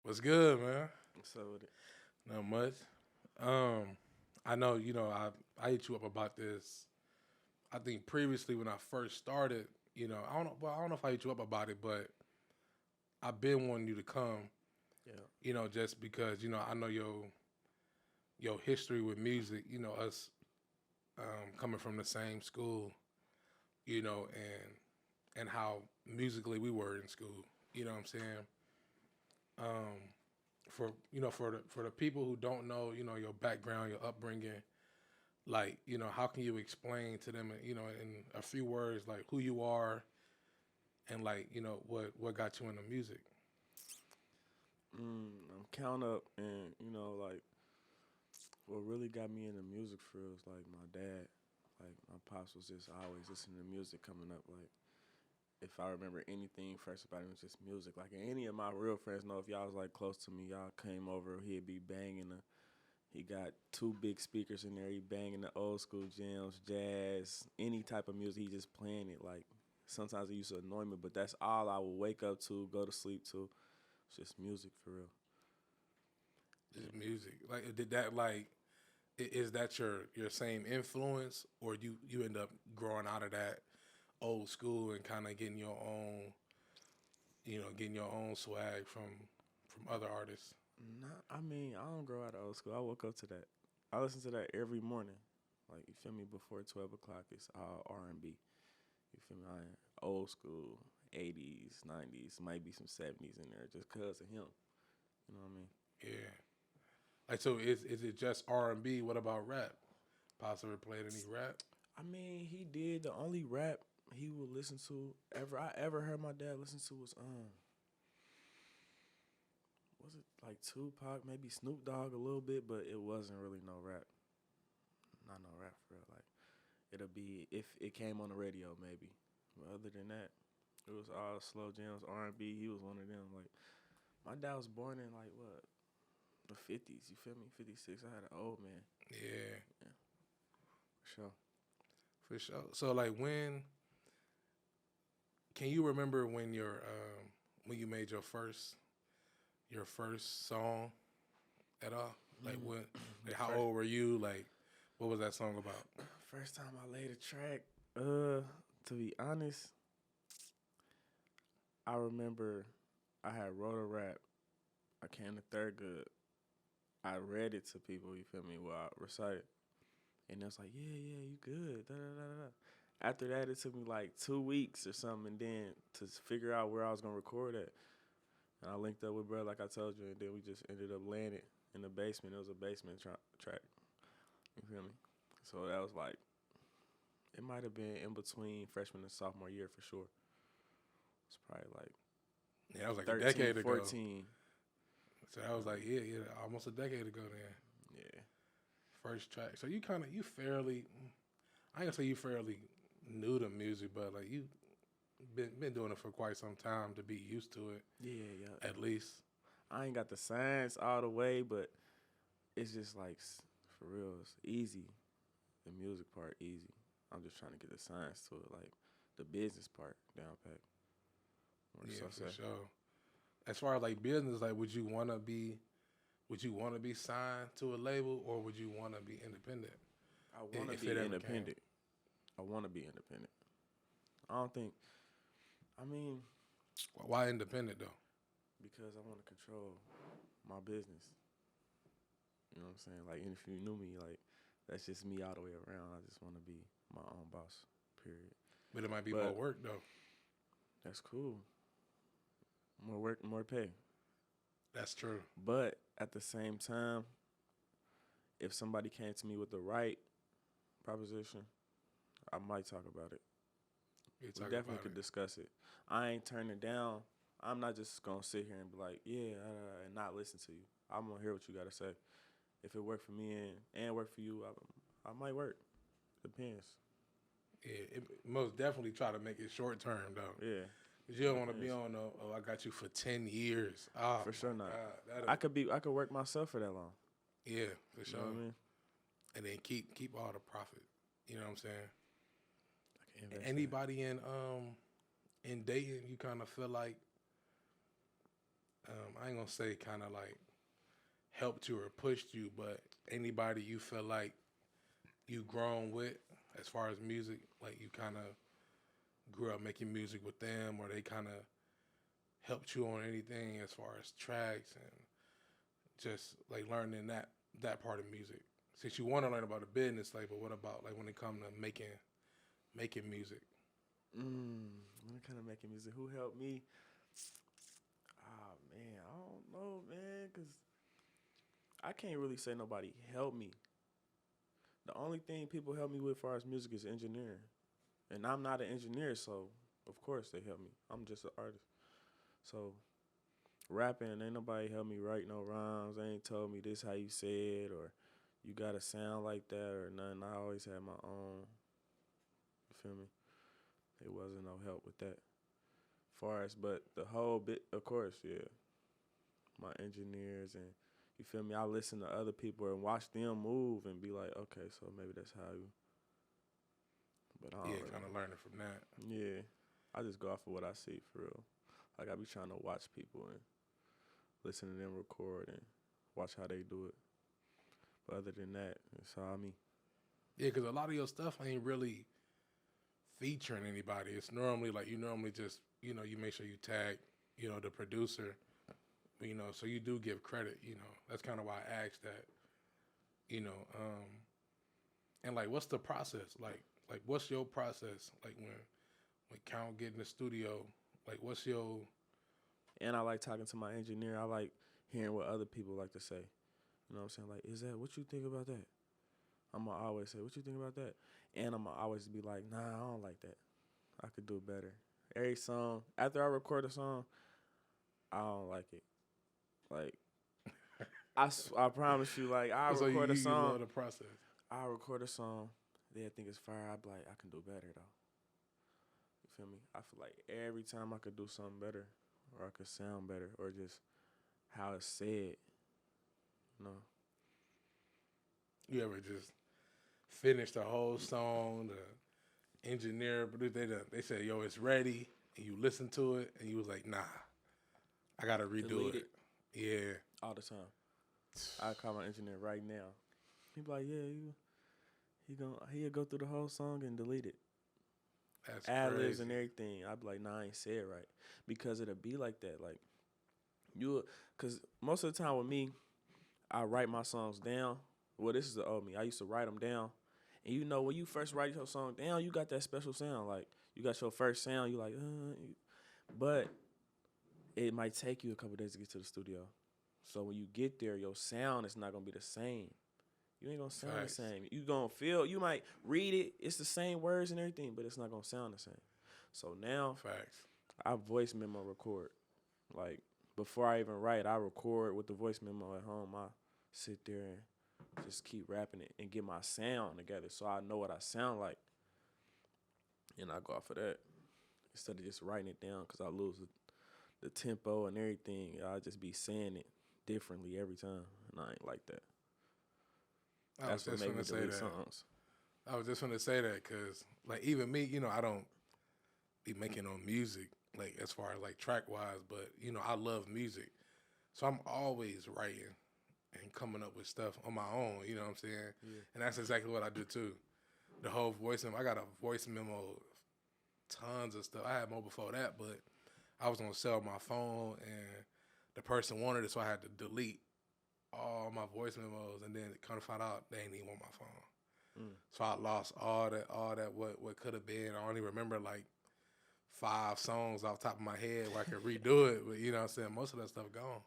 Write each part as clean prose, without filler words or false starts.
What's good, man? What's up with it? Not much. Um, I know, I hit you up about this. I think previously when I first started, I don't know. Well, I don't know if I hit you up about it, but I've been wanting you to come. Yeah. Just because I know your history with music. Us coming from the same school. And how musically we were in school. You know what I'm saying? Um, for the people who don't know, your background, your upbringing, like, how can you explain to them, in a few words, like who you are and like, what got you into music? I'm count up, and like what really got me into music for real was like my dad. Like my pops was just always listening to music coming up. Like if I remember anything fresh about him, it was just music. Like any of my real friends know if y'all was like close to me, y'all came over, he'd be banging the. He got two big speakers in there. He banging the old school jams, jazz, any type of music. He just playing it. Like sometimes it used to annoy me, but that's all I would wake up to, go to sleep to. It's just music for real. Just music. Like, did that, like, is that your same influence, or you end up growing out of that old school and kind of getting your own swag from other artists? Nah, I mean, I don't grow out of old school. I woke up to that. I listen to that every morning. Like you feel me? Before 12 o'clock, it's all R&B. You feel me? Old school, 80s, 90s, might be some 70s in there, just cause of him. You know what I mean? Yeah. Like, so is it just R&B? What about rap? Possibly played any rap? I mean, he did the only rap he would listen to ever heard my dad listen to was it like Tupac, maybe Snoop Dogg a little bit, but it wasn't really no rap. Not no rap for real. Like it'll be if it came on the radio maybe. But other than that, it was all slow jams, R&B. He was one of them. Like my dad was born in like what the 50s. You feel me? 56. I had an old man. Yeah, Yeah, for sure. for sure. So like, can you remember when you made your first song at all? Like, when, like, how First, old were you? Like, what was that song about? first time I laid a track. To be honest, I remember I had wrote a rap. I came to third good. I read it to people. You feel me? Well, I recited, and they was like, "Yeah, yeah, you good." Da, da, da, da. After that, it took me like 2 weeks or something, and then to figure out where I was gonna record it. And I linked up with bro, like I told you, and then we just ended up landing in the basement. It was a basement track. You feel me? So that was like, it might have been in between freshman and sophomore year for sure. It's probably like Yeah, that was like a 13, decade ago. 14. So that was like, yeah, almost a decade ago then. Yeah. First track. So you fairly, I ain't gonna say you fairly new to music, but like you been doing it for quite some time to be used to it, Yeah, yeah. at least. I ain't got the science all the way, but it's just like, for real, it's easy. The music part, easy. I'm just trying to get the science to it, like the business part down pat. What Yeah, so for say? sure. As far as like business, like, would you want to be signed to a label, or would you want to be independent I want to if it be ever came? independent. I want to be independent. I don't think, I mean, Why independent though? because I want to control my business. You know what I'm saying? Like, and if you knew me, like, that's just me all the way around. I just want to be my own boss, period. But it might be more But work though. that's cool. More work, more pay. That's true. But at the same time, if somebody came to me with the right proposition, I might talk about it. You We talk definitely about could it. discuss it. I ain't turning down. I'm not just gonna sit here and be like, yeah, and not listen to you. I'm gonna hear what you gotta say. If it worked for me and work for you, I might work. Depends. Yeah, most definitely try to make it short term though. Yeah, 'Cause you don't want to be depends. on no, oh, I got you for 10 years. Oh For my sure not. God. I could work myself for that long. Yeah, for You know what I sure. mean? And then keep all the profit. You know what I'm saying? I can invest that. Anybody in dating, you kind of feel like I ain't gonna say kind of like helped you or pushed you, but anybody you feel like you grown with as far as music, like you kind of grew up making music with them, or they kind of helped you on anything as far as tracks and just like learning that part of music. Since you want to learn about the business, like, but what about like when it comes to making music? When it kind of making music, who helped me? Oh man, I don't know, man, cause I can't really say nobody helped me. The only thing people help me with as far as music is engineering, and I'm not an engineer, so of course they help me. I'm just an artist, so rapping ain't nobody help me write no rhymes. They ain't told me this how you say it or you gotta sound like that or nothing. I always had my own. You feel me? It wasn't no help with that. Far as but the whole bit, of course, yeah. My engineers and you feel me? I listen to other people and watch them move and be like, okay, so maybe that's how you. But I don't Yeah, really. kind of learning from that. Yeah, I just go off of what I see for real. Like I be trying to watch people and listen to them record and watch how they do it. But other than that, it's all me. Yeah, because a lot of your stuff ain't really featuring anybody. It's normally like you normally just you make sure you tag the producer, so you do give credit. That's kind of why I asked that. You know, and like, what's the process like? What's your process like when Count get in the studio? Like, what's your And I like talking to my engineer. I like hearing what other people like to say. You know what I'm saying? Like, is that what you think about that? I'm gonna always say, what you think about that? And I'm gonna always be like, nah, I don't like that. I could do better. Every song, after I record a song, I don't like it. Like, I promise you, like, I so record a you song, love the process? I record a song, they think it's fire. I be like, I can do better though. You feel me? I feel like every time I could do something better, or I could sound better, or just how it's said. You know, You ever just finish the whole song? The engineer, but they say, yo, it's ready, and you listen to it, and you was like, nah, I gotta redo delete it. it Yeah, all the time. I call my engineer right now. He be like, yeah, he'll go through the whole song and delete it. that's Ad libs crazy. and everything. I'd be like, nah, I ain't say it right. Because it'll be like that. Like cause most of the time with me, I write my songs down. Well, this is the old me. I used to write them down. And when you first write your song down, you got that special sound. Like you got your first sound, you like, but it might take you a couple days to get to the studio. So when you get there, your sound is not gonna be the same. You ain't gonna sound Facts. the same. You gonna feel. You might read it. It's the same words and everything, but it's not gonna sound the same. So now Facts. I voice memo record. Like before I even write, I record with the voice memo at home. I sit there and just keep rapping it and get my sound together, so I know what I sound like, and I go off of that instead of just writing it down because I lose the tempo and everything. I just be saying it differently every time, and I ain't like that. I was That's what just made me gonna say delete that. songs. I was just gonna say that because, like, even me, I don't be making no music, like, as far as like track wise, but I love music, so I'm always writing and coming up with stuff on my own. You know what I'm saying? Yeah. And that's exactly what I do too. The whole voice memo. I got a voice memo, tons of stuff. I had more before that, but I was gonna sell my phone, and the person wanted it, so I had to delete all my voice memos, and then kind of found out they didn't even want my phone. Mm. So I lost all that what could have been. I only remember like 5 songs off the top of my head where I could redo it, but what I'm saying, most of that stuff gone.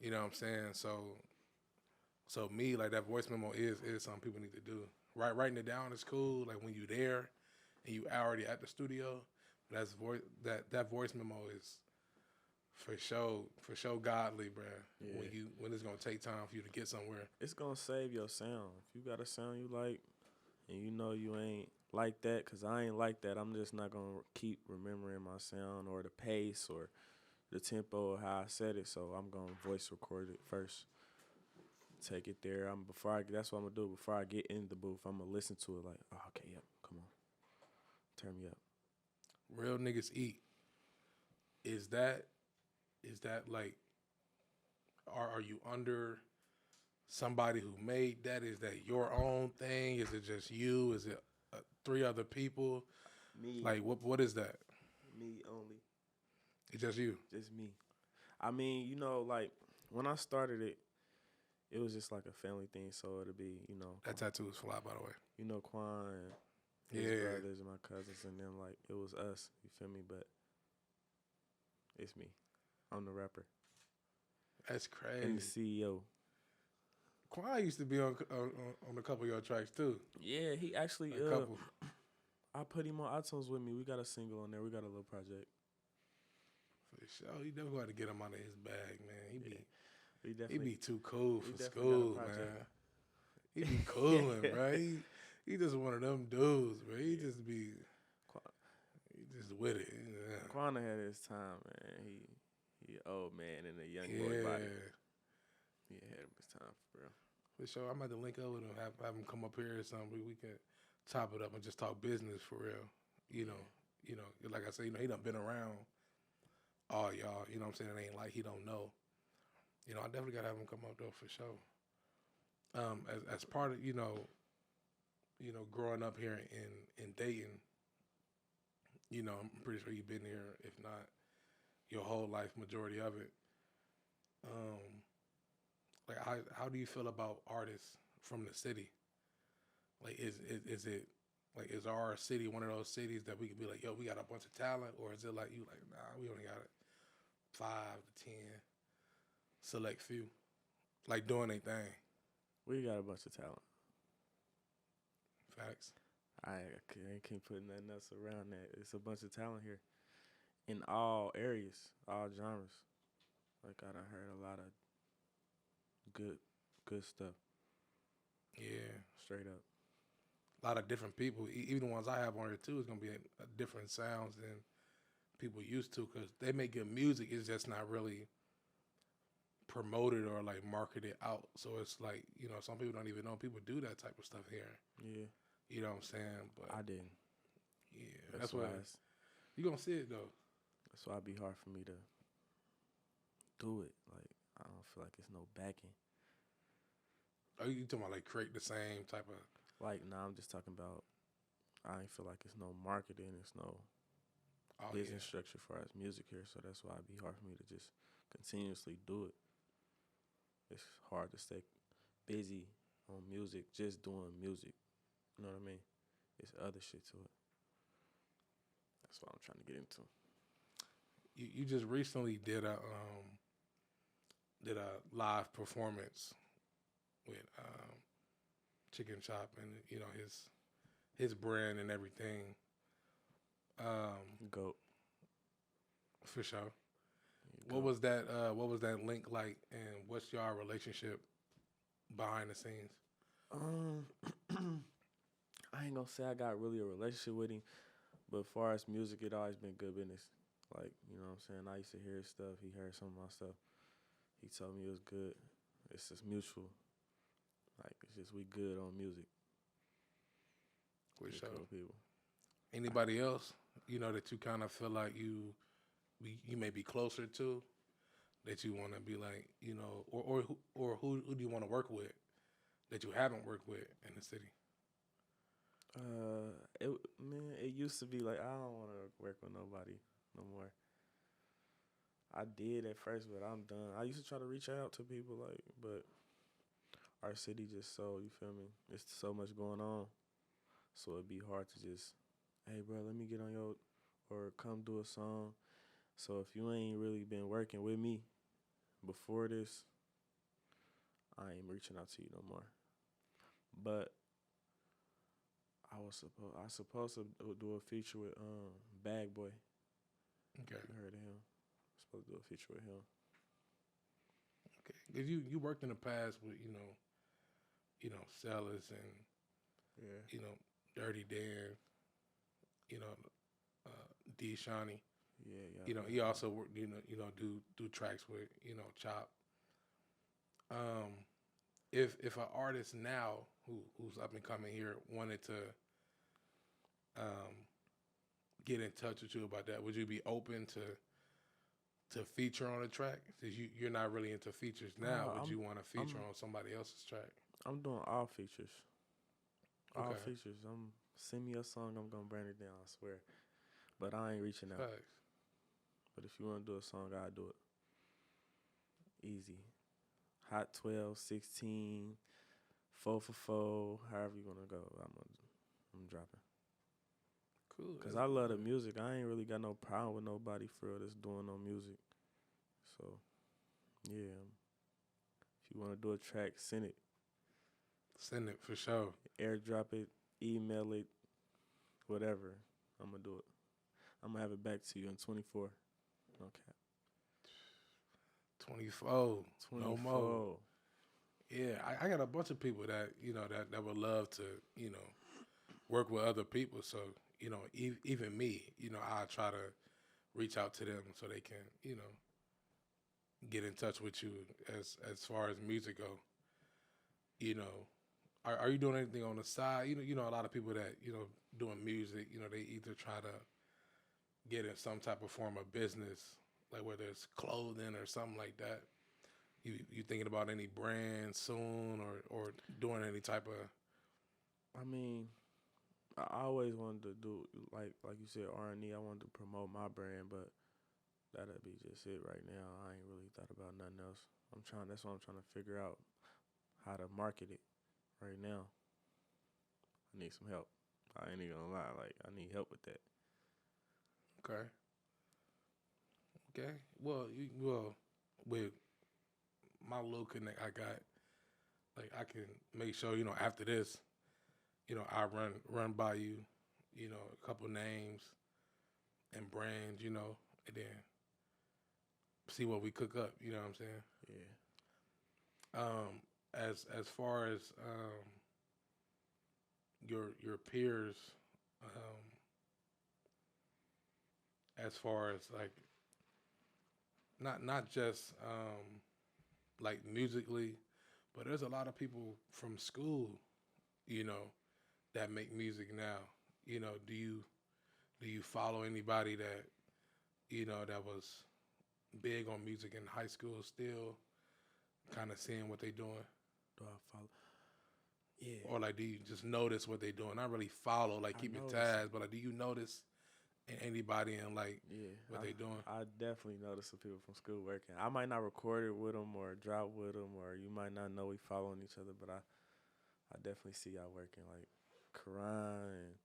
You know what I'm saying? So me, like, that voice memo is something people need to do. Writing it down is cool. Like when you there and you already at the studio, that voice memo is for sure godly, bruh. Yeah. When it's gonna take time for you to get somewhere. It's gonna save your sound. If you got a sound you like, and you ain't like that, cause I ain't like that, I'm just not gonna keep remembering my sound or the pace or the tempo of how I said it. So I'm gonna voice record it first. Take it there. That's what I'm gonna do. Before I get in the booth, I'm gonna listen to it like, oh, okay, yep, come on, turn me up. Real niggas eat. Is that is that like, are you under somebody who made that? Is that your own thing? Is it just you? Is it three other people? Me, Like, what is that? me only, It's just you. just me. I mean, you know, like when I started it, it was just like a family thing. So it'll be, you know, That tattoo is fly, by the way. you know, Quan and his Yeah. brothers and my cousins and them. Like it was us. You feel me? But it's me. I'm the rapper That's and the crazy. CEO. Quan used to be on a couple of your tracks too. Yeah, he actually. A couple. I put him on iTunes with me. We got a single on there. We got a little project. For sure. You definitely got to get him out of his bag, man. We He definitely. be too cool we for definitely got a school, project. man. He be cooling, bro. He just one of them dudes, bro. He just be with it. Yeah. Quana had his time, man. He an old man in a young boy body. He had his time, for real. For sure. I'm about to link up with him, have him come up here or something. We can top it up and just talk business for real. You know, like I said, he done been around all y'all. You know what I'm saying? It ain't like he don't know. I definitely gotta have him come up though for sure. As part of growing up here in Dayton, I'm pretty sure you've been here, if not your whole life, majority of it. Like how do you feel about artists from the city? Like is it like is our city one of those cities that we could be like, yo, we got a bunch of talent, or is it like you like, nah, we only got 5 to 10 select few, like doing their thing? We got a bunch of talent. Facts. I can't put nothing else around that. It's a bunch of talent here in all areas, all genres. Like I done heard a lot of good stuff. Yeah. Straight up. A lot of different people, even the ones I have on here too, is gonna be a different sounds than people used to, because they make good music. It's just not really promoted or like marketed out. So it's like, some people don't even know people do that type of stuff here. Yeah. You know what I'm saying? But I didn't. yeah, That's why why you gonna see it though. that's why it'd be hard for me to do it. Like I don't feel like it's no backing. Are you talking about like create the same type of? Like nah, I'm just talking about. I ain't feel like it's no marketing. It's no business structure for us music here. So that's why it'd be hard for me to just continuously do it. It's hard to stay busy on music, just doing music. You know what I mean? It's other shit to it. That's what I'm trying to get into. You just recently did a live performance with Chicken Chop and his brand and everything. Goat. For sure. What was that? What was that link like, and what's your relationship behind the scenes? I ain't gonna say I got really a relationship with him, but as far as music, it always been good business. Like, you know what I'm saying? I used to hear his stuff. He heard some of my stuff. He told me it was good. It's just mutual. Like, it's just we good on music. For sure. Cool people. Anybody else, that you kind of feel like you may be closer to, that you want to be like, or who do you want to work with that you haven't worked with in the city? It used to be like I don't want to work with nobody no more. I did at first, but I'm done. I used to try to reach out to people, but our city just you feel me? It's so much going on, so it'd be hard to just, hey, bro, let me get on or come do a song. So if you ain't really been working with me before this, I ain't reaching out to you no more. But I supposed to do a feature with Bag Boy. Okay. You heard of him? Supposed to do a feature with him. Okay, because you worked in the past with Sellers and Dirty Dan, D Shawnee. Yeah. He also worked, do tracks with Chop. If an artist now who's up and coming here wanted to get in touch with you about that, would you be open to to feature on a track? Since you're not really into features now, would I'm you want to feature I'm on somebody else's track? I'm doing all features. All Okay, features. Send me a song, I'm gonna burn it down, I swear. But I ain't reaching out. facts. But if you wanna do a song, I'll do it. Easy. Hot 12, 16, 4 for 4, however you wanna go. I'm dropping. Cool. Cause I love the music. I ain't really got no problem with nobody for real that's doing no music. So yeah. If you wanna do a track, send it. Send it for sure. Airdrop it, email it, whatever. I'm gonna do it. I'm gonna have it back to you in 24. Okay. 24. No more. 24. Yeah, I got a bunch of people that that would love to work with other people. So even me, I try to reach out to them so they can get in touch with you as far as music go. You know, are you doing anything on the side? A lot of people that doing music. They either try to get in some type of form of business, like whether it's clothing or something like that. You thinking about any brand soon or doing any type of I mean, I always wanted to do like you said RNE. I wanted to promote my brand, but that'll be just it right now. I ain't really thought about nothing else. That's what I'm trying to figure out how to market it right now. I need some help. I ain't even gonna lie. Like I need help with that. okay. Okay. Well, with my little connect I got, like I can make sure, after this, I run by you, a couple names and brands, and then see what we cook up, you know what I'm saying? Yeah. As far as your peers, um, as far as like not just like musically, but there's a lot of people from school, you know, that make music now. Do you follow anybody that that was big on music in high school still, kind of seeing what they doing? Do I follow? Yeah. Or like, do you just notice what they doing? Not really follow, like I keep your notice. tabs, but like, do you notice anybody and like Yeah. what they doing? I definitely notice some people from school working. I might not record it with them or drop with them, or you might not know we following each other, but I definitely see y'all working. Like Karan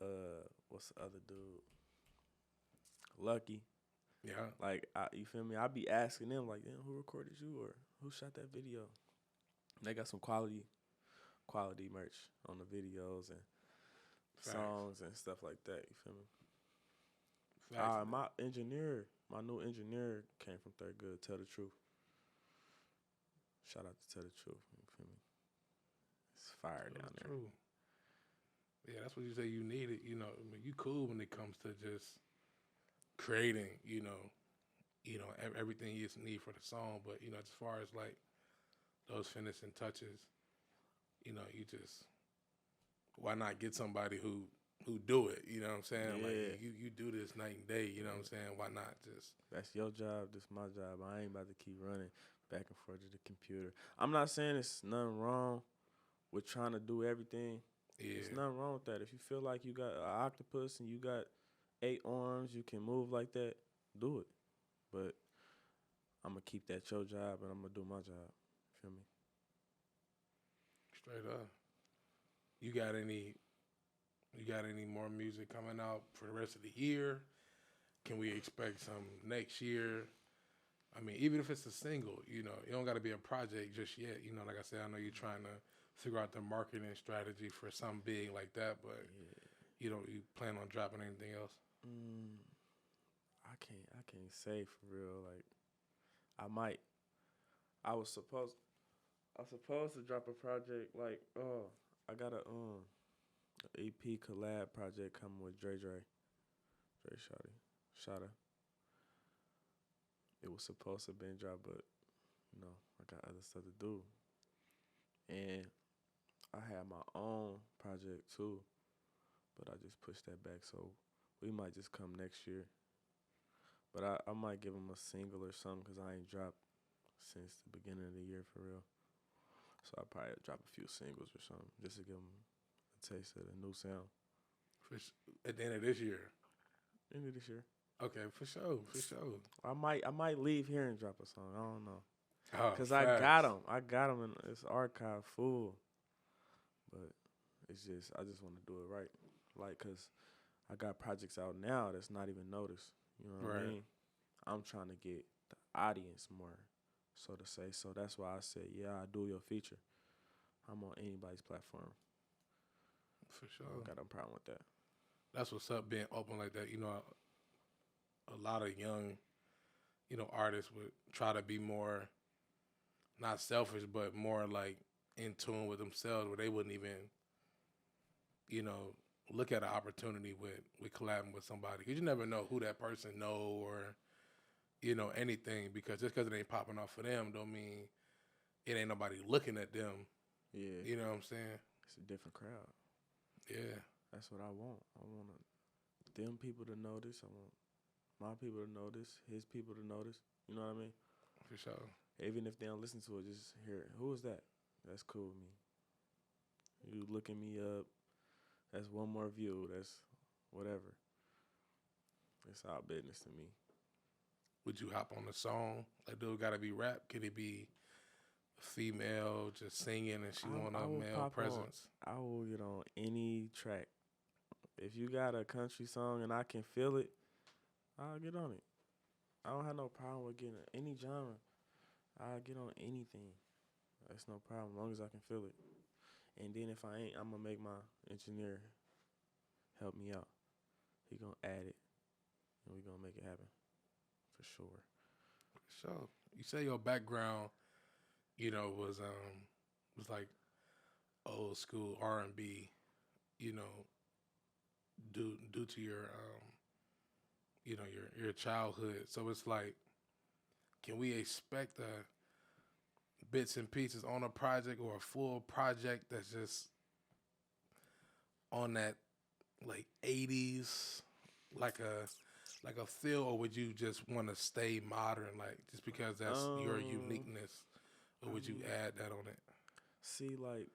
and what's the other dude? Lucky. Yeah. Like you feel me? I be asking them like, damn, who recorded you or who shot that video? They got some quality merch on the videos and Facts. songs and stuff like that. You feel me? Facts. My new engineer came from Third Good. Tell the truth. Shout out to Tell the Truth. You feel me? It's fire down there. True. Yeah, that's what you say. You need it. You cool when it comes to just creating. Everything you need for the song. But as far as like those finishing touches, you just why not get somebody who do it? You know what I'm saying? Yeah. Like you do this night and day. You know what I'm saying? Why not just? That's your job. This my job. I ain't about to keep running back and forth to the computer. I'm not saying it's nothing wrong with trying to do everything. Yeah. There's nothing wrong with that. If you feel like you got an octopus and you got 8 arms, you can move like that, do it. But I'm going to keep that your job and I'm going to do my job. Feel me? Straight up. You got any more music coming out for the rest of the year? Can we expect some next year? I mean, even if it's a single, you don't got to be a project just yet. Like I said, I know you're trying to figure out the marketing strategy for something big like that, but you plan on dropping anything else? I can't say for real. Like, I might. I was supposed to drop a project like, I got a EP collab project coming with Dre Shawty. It was supposed to have been dropped, but I got other stuff to do. And I had my own project too, but I just pushed that back. So we might just come next year. But I might give him a single or something because I ain't dropped since the beginning of the year for real. So I'll probably drop a few singles or something just to give him a taste of the new sound. At the end of this year. End of this year. Okay, for sure, for sure. I might leave here and drop a song. I don't know. Oh, Cause facts. I got him in this archive full. But it's just I just want to do it right, like, cause I got projects out now that's not even noticed. You know what I Right. mean? I'm trying to get the audience more, so to say. So that's why I said, yeah, I do your feature. I'm on anybody's platform. For I sure. don't got no problem with that. That's what's up, being open like that. You know, a lot of young, artists would try to be more, not selfish, but more like in tune with themselves, where they wouldn't even, look at an opportunity with collabing with somebody. Because you never know who that person know or, anything. Because just because it ain't popping off for them don't mean it ain't nobody looking at them. Yeah, You know what I'm saying? it's a different crowd. Yeah. That's what I want. I want them people to notice. I want my people to notice. His people to notice. You know what I mean? For sure. Even if they don't listen to it, just hear it. Who is that? That's cool with me. You looking me up. That's one more view. That's whatever. It's all business to me. Would you hop on the song? Like, do it gotta be rap? Could it be a female just singing and she want I a will male pop presence? on. I will get on any track. If you got a country song and I can feel it, I'll get on it. I don't have no problem with getting any genre. I'll get on anything. That's no problem, as long as I can feel it. And then if I ain't, I'm gonna make my engineer help me out. He gonna add it, and we gonna make it happen for sure. So you say your background, was like old school R&B, due to your your childhood. So it's like, can we expect bits and pieces on a project or a full project that's just on that like 80s, like a feel, or would you just want to stay modern, like just because that's your uniqueness, or would you add that on it? See, like,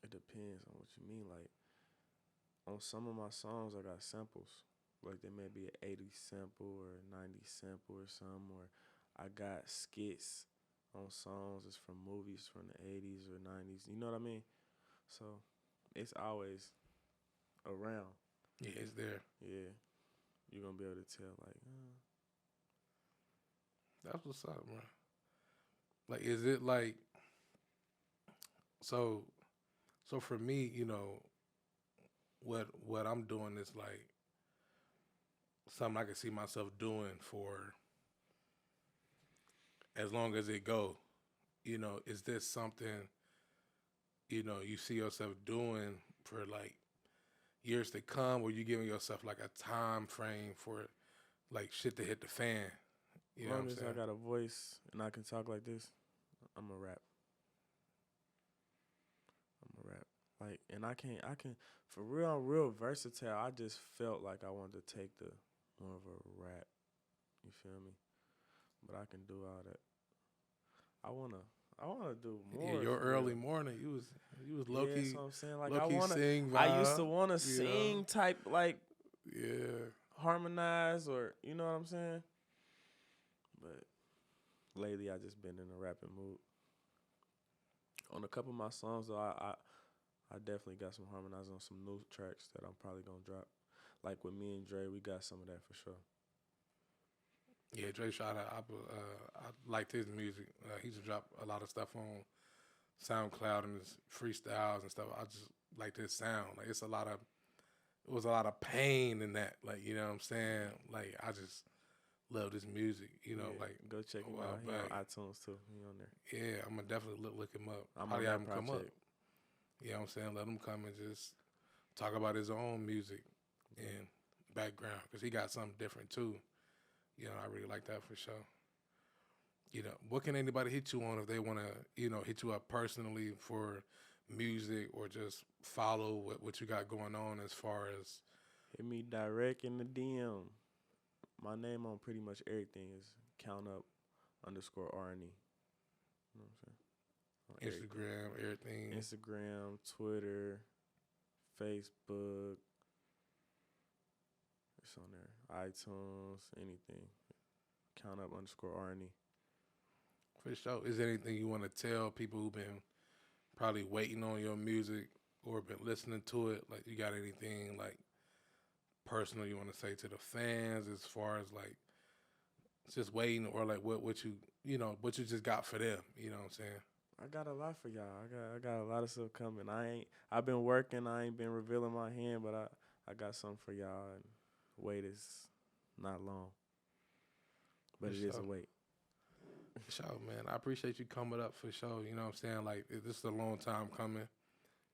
it depends on what you mean. Like, on some of my songs, I got samples. Like, there may be an 80s sample or a 90s sample or something. Or I got skits on songs that's from movies from the 80s or 90s. You know what I mean? So, it's always around. Yeah, it's there. Yeah. You're going to be able to tell, like, That's what's up, man. Like, is it like so? So for me, what I'm doing is like something I can see myself doing for as long as it go. Is this something you see yourself doing for like years to come, or you giving yourself like a time frame for like shit to hit the fan? You as know what long I'm as saying? I got a voice and I can talk like this, I'm a rap. I'm a rap. Like, and I can, for real, I'm real versatile. I just felt like I wanted to take the more of a rap. You feel me? But I can do all that. I wanna do Yeah, more. your For early real. morning, you was low Yeah, that's key, what I'm saying. Like, low key sing I used to vibe. wanna You know? sing type, like, Yeah. harmonize, or you know what I'm saying. But lately, I just been in a rapping mood. On a couple of my songs, though, I definitely got some harmonizing on some new tracks that I'm probably gonna drop. Like with me and Dre, we got some of that for sure. Yeah, Dre shot out. I liked his music. He just dropped a lot of stuff on SoundCloud and his freestyles and stuff. I just liked his sound. Like it was a lot of pain in that. Like, you know what I'm saying? Like, I just love his music. Yeah, Like go check a him while out. He back. on iTunes too. He on there. Yeah, I'm gonna definitely look him up. I'm Probably on have that him come up. project. You know what I'm saying? Let him come and just talk about his own music and background, because he got something different too. I really like that for sure. What can anybody hit you on if they want to, hit you up personally for music, or just follow what you got going on as far as? Hit me direct in the DM. my name on pretty much everything is Count Up underscore RNE. You know what I'm saying? On Instagram, everything. Instagram, Twitter, Facebook. It's on there. iTunes, anything. Count Up underscore RNE. For sure. Is there anything you want to tell people who've been probably waiting on your music or been listening to it? Like, you got anything like personal you want to say to the fans as far as like just waiting, or like what you what you just got for them? You know what I'm saying? I got a lot for y'all. I got a lot of stuff coming. I've been working. I ain't been revealing my hand, but I got something for y'all. And wait is not long, but it is a wait. For sure, man. I appreciate you coming up for sure. You know what I'm saying? Like, this is a long time coming,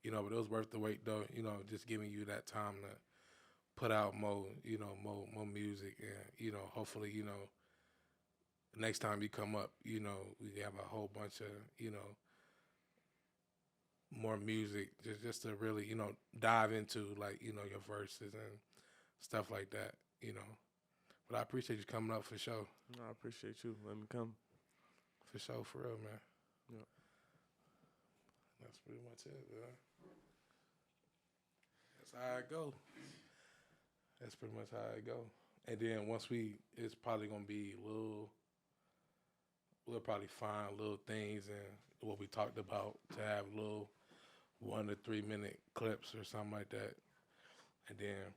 but it was worth the wait though. Just giving you that time to put out more music, and hopefully, next time you come up, we have a whole bunch of, more music just to really, dive into, like, your verses and stuff like that, But I appreciate you coming up for sure. No, I appreciate you. Let me come. For sure, for real, man. Yep. That's pretty much it, man. That's how it go. That's pretty much how it go. And then once it's probably gonna be we'll probably find little things and what we talked about to have little 1 to 3 minute clips or something like that. And then